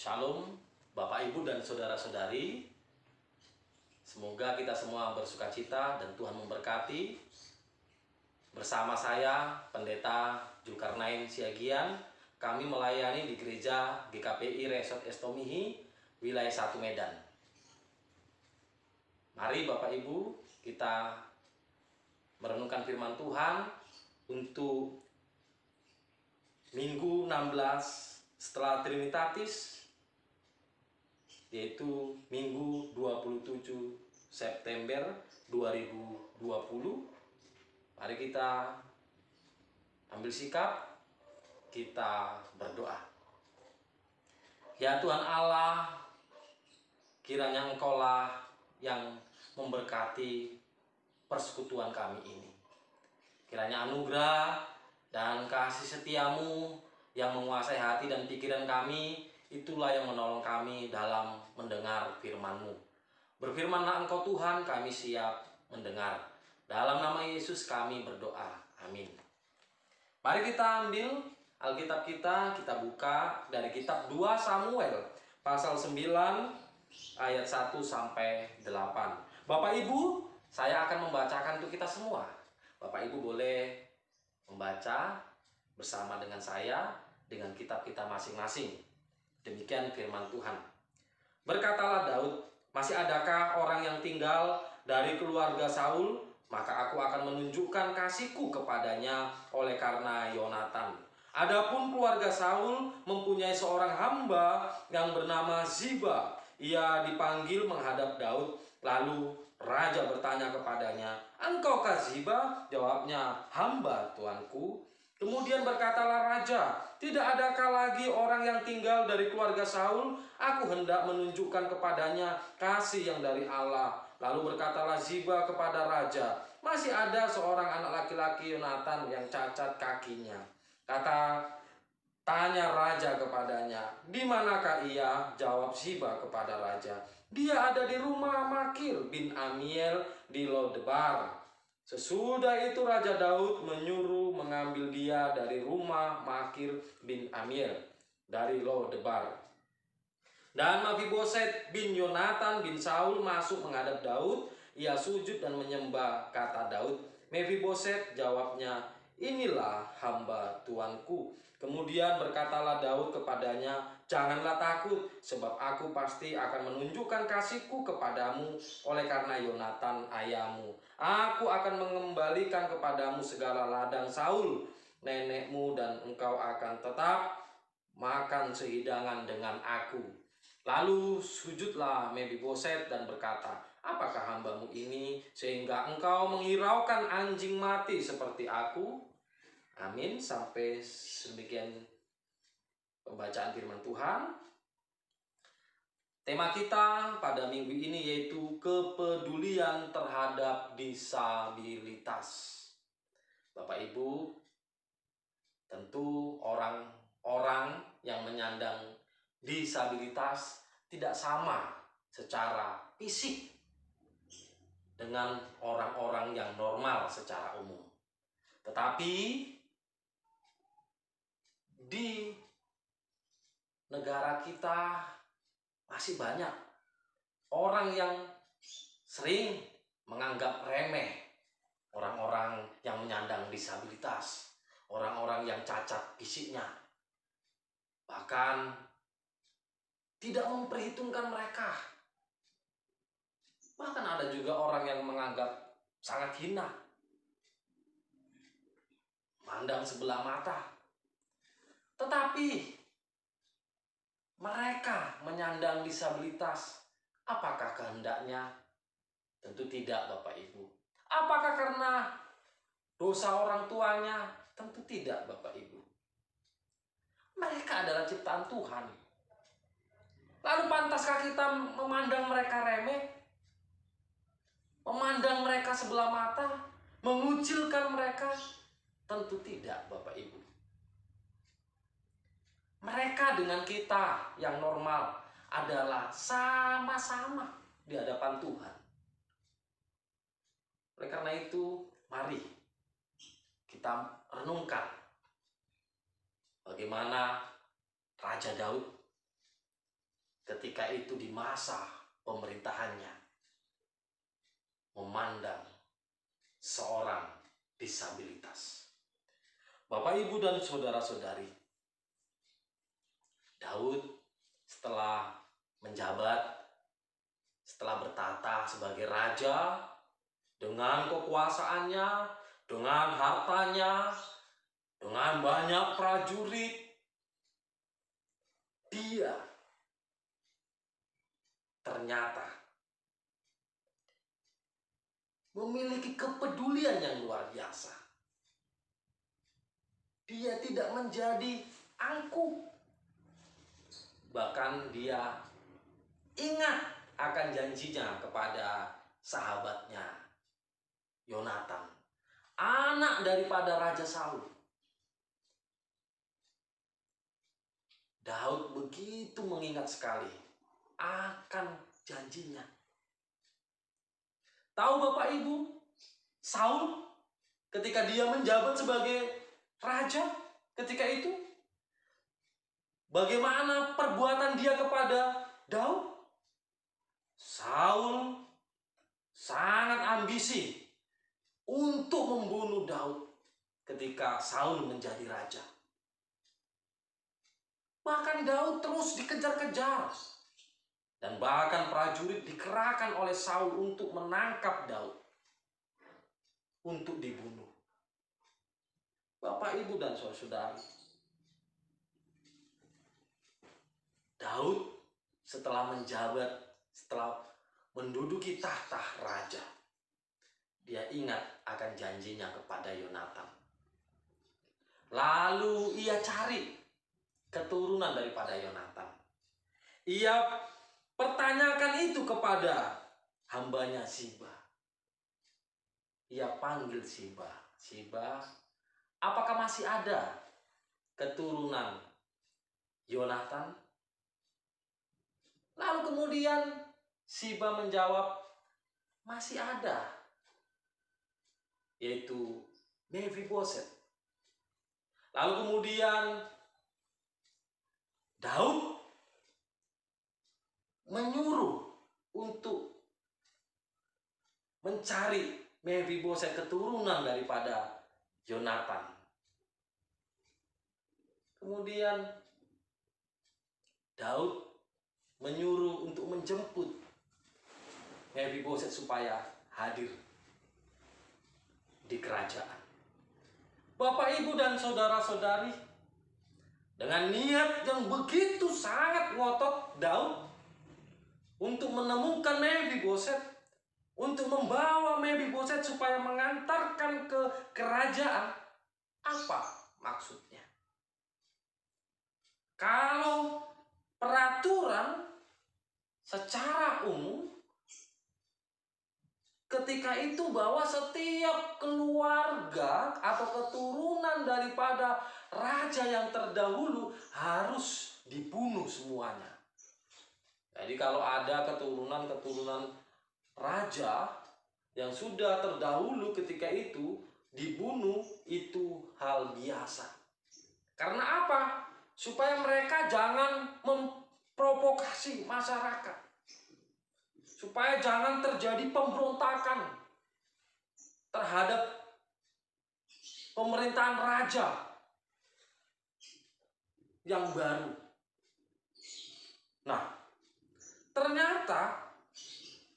Shalom Bapak Ibu dan saudara-saudari. Semoga kita semua bersukacita dan Tuhan memberkati. Bersama saya Pendeta Zulkarnain Siagian, kami melayani di gereja GKPI Resort Estomihi, wilayah 1 Medan. Mari Bapak Ibu kita merenungkan firman Tuhan untuk Minggu 16 setelah Trinitatis, yaitu Minggu 27 September 2020. Mari kita ambil sikap, kita berdoa. Ya Tuhan Allah, kiranya Engkaulah yang memberkati persekutuan kami ini. Kiranya anugerah dan kasih setiamu yang menguasai hati dan pikiran kami, itulah yang menolong kami dalam mendengar firman-Mu. Berfirmanlah Engkau Tuhan, kami siap mendengar. Dalam nama Yesus kami berdoa. Amin. Mari kita ambil Alkitab kita buka dari kitab 2 Samuel pasal 9 ayat 1 sampai 8. Bapak Ibu, saya akan membacakan untuk kita semua. Bapak Ibu boleh membaca bersama dengan saya dengan kitab kita masing-masing. Demikian firman Tuhan. Berkatalah Daud, masih adakah orang yang tinggal dari keluarga Saul? Maka aku akan menunjukkan kasihku kepadanya oleh karena Yonatan. Adapun keluarga Saul mempunyai seorang hamba yang bernama Ziba. Ia dipanggil menghadap Daud. Lalu raja bertanya kepadanya, "Engkaukah Ziba?" Jawabnya, "Hamba tuanku." Kemudian berkatalah raja, "Tidak adakah lagi orang yang tinggal dari keluarga Saul? Aku hendak menunjukkan kepadanya kasih yang dari Allah." Lalu berkatalah Ziba kepada raja, "Masih ada seorang anak laki-laki Yonatan yang cacat kakinya." Tanya raja kepadanya, "Di manakah ia?" Jawab Ziba kepada raja, "Dia ada di rumah Makir bin Amiel di Lodebar." Sesudah itu Raja Daud menyuruh mengambil dia dari rumah Makir bin Amiel dari Lodebar. Dan Mephiboset bin Yonatan bin Saul masuk menghadap Daud. Ia sujud dan menyembah. Kata Daud, "Mephiboset," jawabnya, "Inilah hamba tuanku." Kemudian berkatalah Daud kepadanya, "Janganlah takut, sebab aku pasti akan menunjukkan kasihku kepadamu oleh karena Yonatan ayahmu. Aku akan mengembalikan kepadamu segala ladang Saul, nenekmu, dan engkau akan tetap makan sehidangan dengan aku." Lalu sujudlah Mephiboset dan berkata, "Apakah hambamu ini sehingga engkau menghiraukan anjing mati seperti aku?" Amin. Sampai sedemikian pembacaan firman Tuhan. Tema kita pada minggu ini yaitu kepedulian terhadap disabilitas. Bapak Ibu, tentu orang-orang yang menyandang disabilitas tidak sama secara fisik dengan orang-orang yang normal secara umum. Tetapi di negara kita masih banyak orang yang sering menganggap remeh orang-orang yang menyandang disabilitas, orang-orang yang cacat fisiknya. Bahkan tidak memperhitungkan mereka. Bahkan ada juga orang yang menganggap sangat hina, mandang sebelah mata. Tetapi mereka menyandang disabilitas, apakah kehendaknya? Tentu tidak, Bapak Ibu. Apakah karena dosa orang tuanya? Tentu tidak, Bapak Ibu. Mereka adalah ciptaan Tuhan. Lalu pantaskah kita memandang mereka remeh? Memandang mereka sebelah mata? Mengucilkan mereka? Tentu tidak, Bapak Ibu. Mereka dengan kita yang normal adalah sama-sama di hadapan Tuhan. Oleh karena itu, mari kita renungkan bagaimana Raja Daud ketika itu di masa pemerintahannya memandang seorang disabilitas. Bapak, Ibu, dan saudara-saudari, Daud setelah menjabat, setelah bertata sebagai raja, dengan kekuasaannya, dengan hartanya, dengan banyak prajurit, dia ternyata memiliki kepedulian yang luar biasa. Dia tidak menjadi angkuh. Bahkan dia ingat akan janjinya kepada sahabatnya Yonatan, anak daripada Raja Saul. Daud begitu mengingat sekali akan janjinya. Tahu Bapak Ibu, Saul ketika dia menjabat sebagai raja ketika itu, bagaimana perbuatan dia kepada Daud? Saul sangat ambisi untuk membunuh Daud ketika Saul menjadi raja. Bahkan Daud terus dikejar-kejar. Dan bahkan prajurit dikerahkan oleh Saul untuk menangkap Daud, untuk dibunuh. Bapak, Ibu, dan saudara-saudari, Daud setelah menjabat, setelah menduduki tahta raja, dia ingat akan janjinya kepada Yonatan. Lalu ia cari keturunan daripada Yonatan. Ia pertanyakan itu kepada hambanya Siba. Ia panggil Siba. Siba, apakah masih ada keturunan Yonatan? Lalu kemudian Siba menjawab, masih ada, yaitu Mephiboset. Lalu kemudian Daud menyuruh untuk mencari Mephiboset, keturunan daripada Yonatan. Kemudian Daud menyuruh untuk menjemput Mephiboset supaya hadir di kerajaan. Bapak, Ibu, dan saudara-saudari, dengan niat yang begitu sangat ngotot Daud untuk menemukan Mephiboset, untuk membawa Mephiboset supaya mengantarkan ke kerajaan. Apa maksudnya? Kalau peraturan secara umum ketika itu bahwa setiap keluarga atau keturunan daripada raja yang terdahulu harus dibunuh semuanya. Jadi kalau ada keturunan raja yang sudah terdahulu ketika itu dibunuh, itu hal biasa. Karena apa? Supaya mereka jangan memprovokasi masyarakat. Supaya jangan terjadi pemberontakan terhadap pemerintahan raja yang baru. Nah, ternyata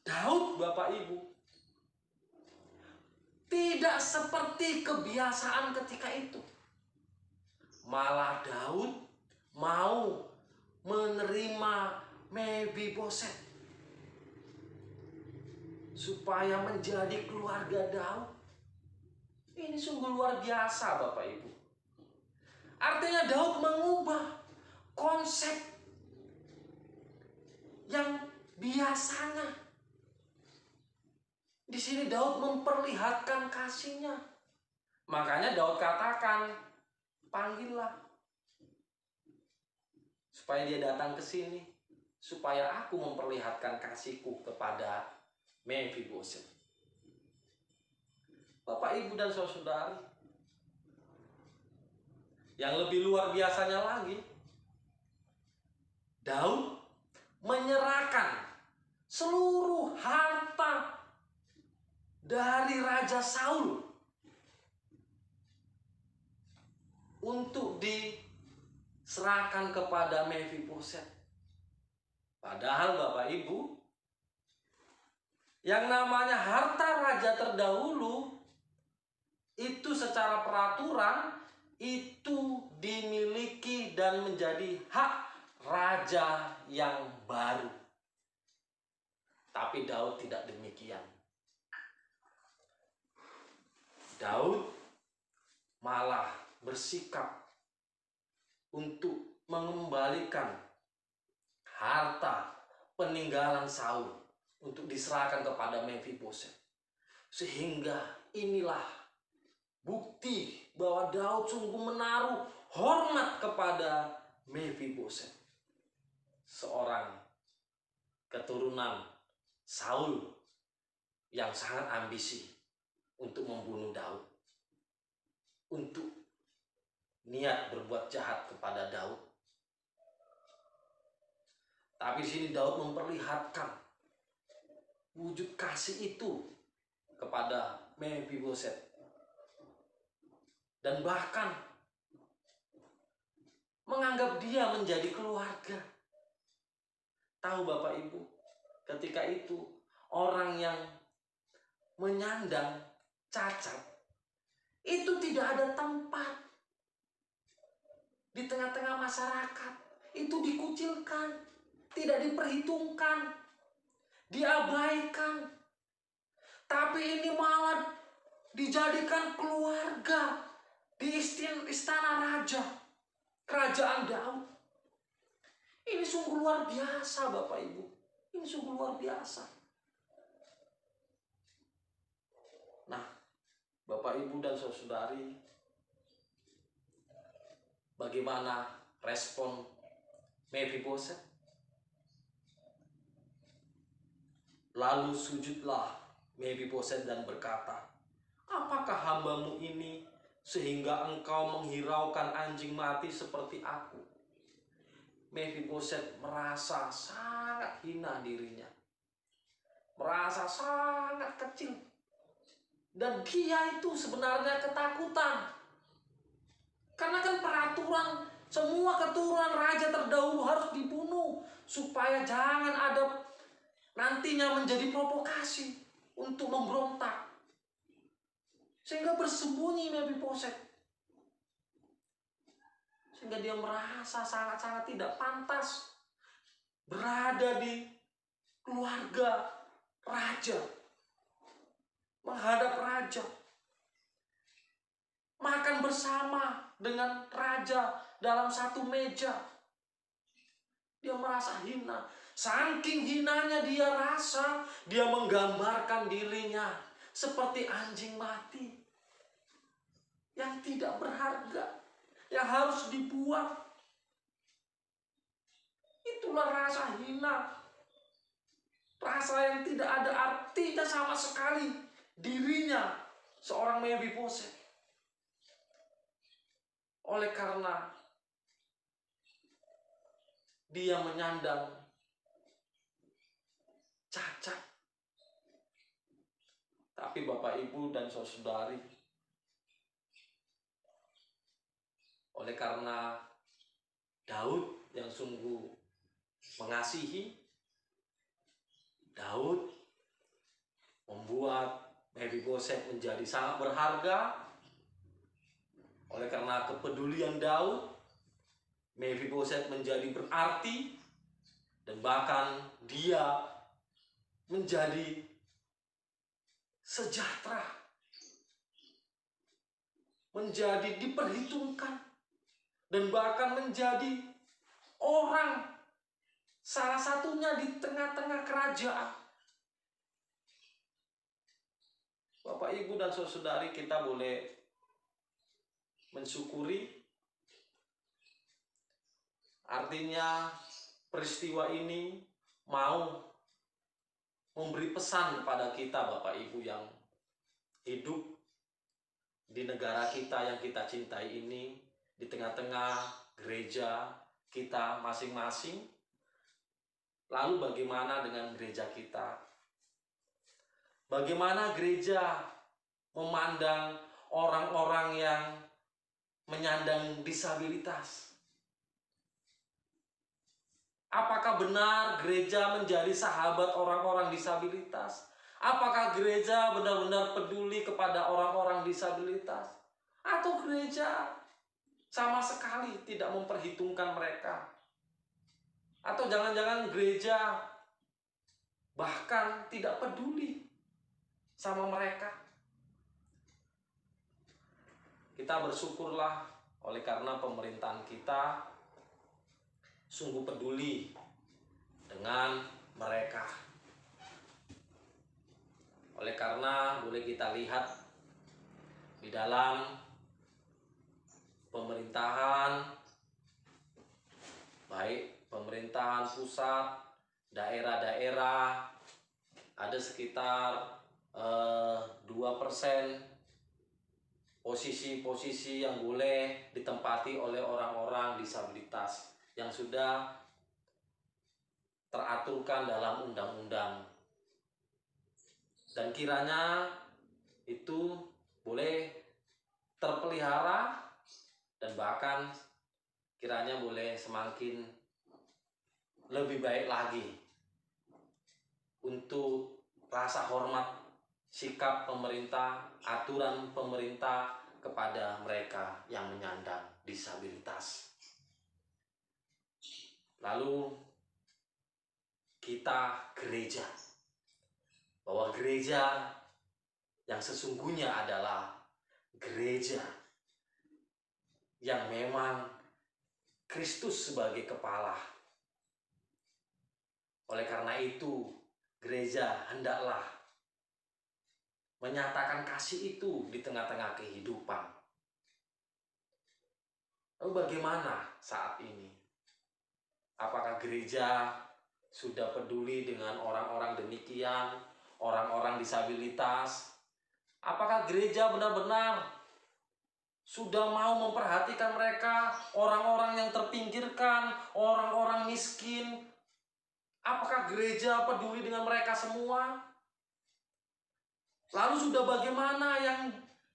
Daud, Bapak Ibu, tidak seperti kebiasaan ketika itu. Malah Daud mau menerima Mephiboset supaya menjadi keluarga Daud. Ini sungguh luar biasa, Bapak Ibu. Artinya Daud mengubah konsep yang biasanya. Di sini Daud memperlihatkan kasihnya. Makanya Daud katakan, panggillah supaya dia datang ke sini, supaya aku memperlihatkan kasihku kepada Mephiboset. Bapak, Ibu, dan saudara-saudari, yang lebih luar biasanya lagi, Daud menyerahkan seluruh harta dari Raja Saul untuk diserahkan kepada Mephiboset. Padahal Bapak Ibu, yang namanya harta raja terdahulu itu secara peraturan itu dimiliki dan menjadi hak raja yang baru. Tapi Daud tidak demikian. Daud malah bersikap untuk mengembalikan harta peninggalan Saul untuk diserahkan kepada Mephiboset. Sehingga inilah bukti bahwa Daud sungguh menaruh hormat kepada Mephiboset, seorang keturunan Saul yang sangat ambisi untuk membunuh Daud, untuk niat berbuat jahat kepada Daud. Tapi di sini Daud memperlihatkan wujud kasih itu kepada Mephiboset, dan bahkan menganggap dia menjadi keluarga. Tahu Bapak Ibu, ketika itu orang yang menyandang cacat itu tidak ada tempat di tengah-tengah masyarakat, itu dikucilkan, tidak diperhitungkan, diabaikan. Tapi ini malah dijadikan keluarga di istana raja, kerajaan Daud. Ini sungguh luar biasa Bapak Ibu. Ini sungguh luar biasa. Nah, Bapak Ibu dan saudari, bagaimana respon Mephiboset? Lalu sujudlah Mephiboset dan berkata, "Apakah hambamu ini sehingga engkau menghiraukan anjing mati seperti aku?" Mephiboset merasa sangat hina dirinya, merasa sangat kecil, dan dia itu sebenarnya ketakutan. Karena kan peraturan semua keturunan raja terdahulu harus dibunuh supaya jangan ada nantinya menjadi provokasi untuk memberontak. Sehingga bersembunyi Mephiboset. Sehingga dia merasa sangat-sangat tidak pantas berada di keluarga raja, menghadap raja, makan bersama dengan raja dalam satu meja. Dia merasa hina. Saking hinanya dia rasa, dia menggambarkan dirinya seperti anjing mati yang tidak berharga, yang harus dibuang. Itulah rasa hina, rasa yang tidak ada artinya sama sekali dirinya seorang Mephiboset. Oleh karena dia menyandang cacat. Tapi Bapak Ibu dan saudari, oleh karena Daud yang sungguh mengasihi, Daud membuat Mephiboset menjadi sangat berharga. Oleh karena kepedulian Daud, Mephiboset menjadi berarti, dan bahkan dia menjadi sejahtera, menjadi diperhitungkan, dan bahkan menjadi orang salah satunya di tengah-tengah kerajaan. Bapak, Ibu, dan saudari, kita boleh mensyukuri. Artinya peristiwa ini mau memberi pesan kepada kita Bapak Ibu yang hidup di negara kita yang kita cintai ini, di tengah-tengah gereja kita masing-masing, Lalu bagaimana dengan gereja kita? Bagaimana gereja memandang orang-orang yang menyandang disabilitas? Apakah benar gereja menjadi sahabat orang-orang disabilitas? Apakah gereja benar-benar peduli kepada orang-orang disabilitas? Atau gereja sama sekali tidak memperhitungkan mereka? Atau jangan-jangan gereja bahkan tidak peduli sama mereka? Kita bersyukurlah oleh karena pemerintahan kita sungguh peduli dengan mereka. Oleh karena boleh kita lihat di dalam pemerintahan, baik pemerintahan pusat, daerah-daerah, ada sekitar 2% posisi-posisi yang boleh ditempati oleh orang-orang disabilitas yang sudah teraturkan dalam undang-undang. Dan kiranya itu boleh terpelihara dan bahkan kiranya boleh semakin lebih baik lagi untuk rasa hormat sikap pemerintah, aturan pemerintah kepada mereka yang menyandang disabilitas. Lalu kita gereja, bahwa gereja yang sesungguhnya adalah gereja yang memang Kristus sebagai kepala. Oleh karena itu, gereja hendaklah menyatakan kasih itu di tengah-tengah kehidupan. Lalu bagaimana saat ini? Apakah gereja sudah peduli dengan orang-orang demikian, orang-orang disabilitas? Apakah gereja benar-benar sudah mau memperhatikan mereka, orang-orang yang terpinggirkan, orang-orang miskin? Apakah gereja peduli dengan mereka semua? Lalu sudah bagaimana yang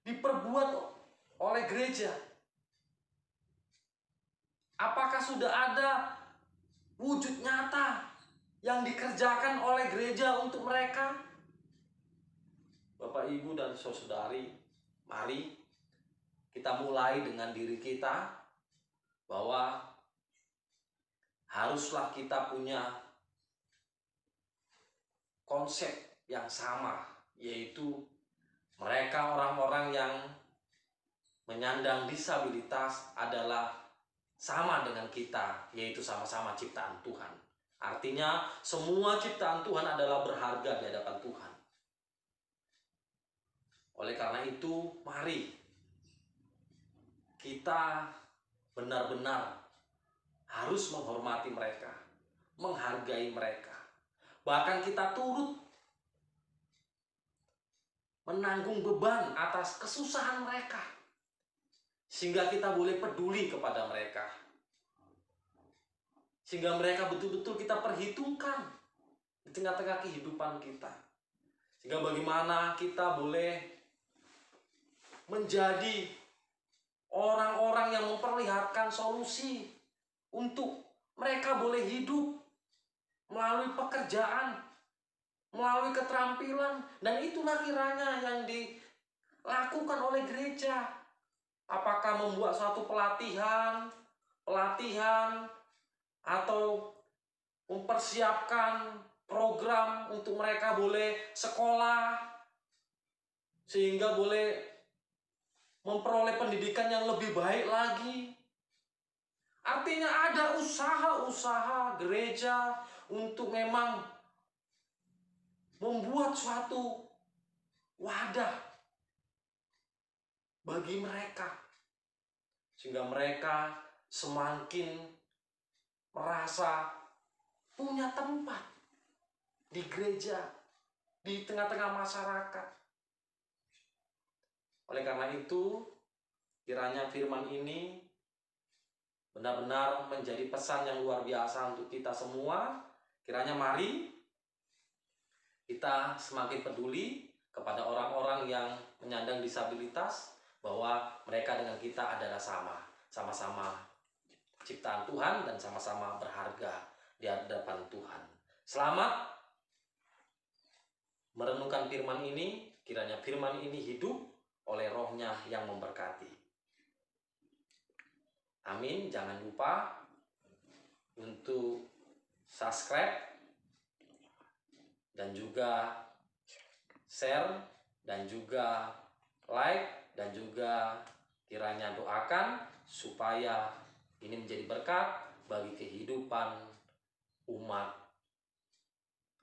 diperbuat oleh gereja? Apakah sudah ada wujud nyata yang dikerjakan oleh gereja untuk mereka? Bapak, Ibu, dan saudari, mari kita mulai dengan diri kita, bahwa haruslah kita punya konsep yang sama, yaitu mereka orang-orang yang menyandang disabilitas adalah sama dengan kita, yaitu sama-sama ciptaan Tuhan. Artinya semua ciptaan Tuhan adalah berharga di hadapan Tuhan. Oleh karena itu, mari kita benar-benar harus menghormati mereka, menghargai mereka. Bahkan kita turut menanggung beban atas kesusahan mereka, sehingga kita boleh peduli kepada mereka, sehingga mereka betul-betul kita perhitungkan di tengah-tengah kehidupan kita, sehingga bagaimana kita boleh menjadi orang-orang yang memperlihatkan solusi untuk mereka boleh hidup melalui pekerjaan, melalui keterampilan. Dan itulah kiranya yang dilakukan oleh gereja. Apakah membuat suatu pelatihan atau mempersiapkan program untuk mereka boleh sekolah sehingga boleh memperoleh pendidikan yang lebih baik lagi. Artinya ada usaha-usaha gereja untuk memang membuat suatu wadah bagi mereka, sehingga mereka semakin merasa punya tempat di gereja, di tengah-tengah masyarakat. Oleh karena itu, kiranya firman ini benar-benar menjadi pesan yang luar biasa untuk kita semua, Kiranya mari kita semakin peduli kepada orang-orang yang menyandang disabilitas, bahwa mereka dengan kita adalah sama-sama ciptaan Tuhan dan sama-sama berharga di hadapan Tuhan. Selamat merenungkan firman ini, kiranya firman ini hidup oleh Roh-Nya yang memberkati. Amin. Jangan lupa untuk subscribe dan juga share dan juga like, dan juga kiranya doakan supaya ini menjadi berkat bagi kehidupan umat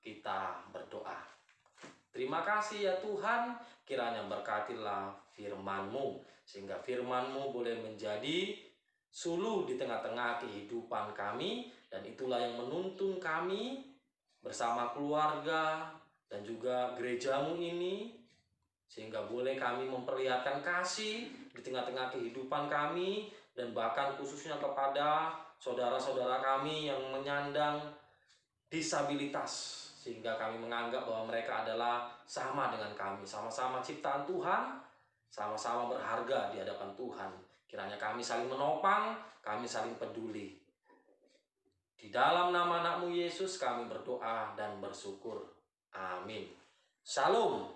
kita berdoa. Terima kasih ya Tuhan, kiranya berkatilah firman-Mu, sehingga firman-Mu boleh menjadi suluh di tengah-tengah kehidupan kami, dan itulah yang menuntun kami bersama keluarga dan juga gereja-Mu ini, sehingga boleh kami memperlihatkan kasih di tengah-tengah kehidupan kami, dan bahkan khususnya kepada saudara-saudara kami yang menyandang disabilitas, sehingga kami menganggap bahwa mereka adalah sama dengan kami, sama-sama ciptaan Tuhan, sama-sama berharga di hadapan Tuhan. Kiranya kami saling menopang, kami saling peduli. Di dalam nama anak-Mu Yesus kami berdoa dan bersyukur. Amin. Shalom.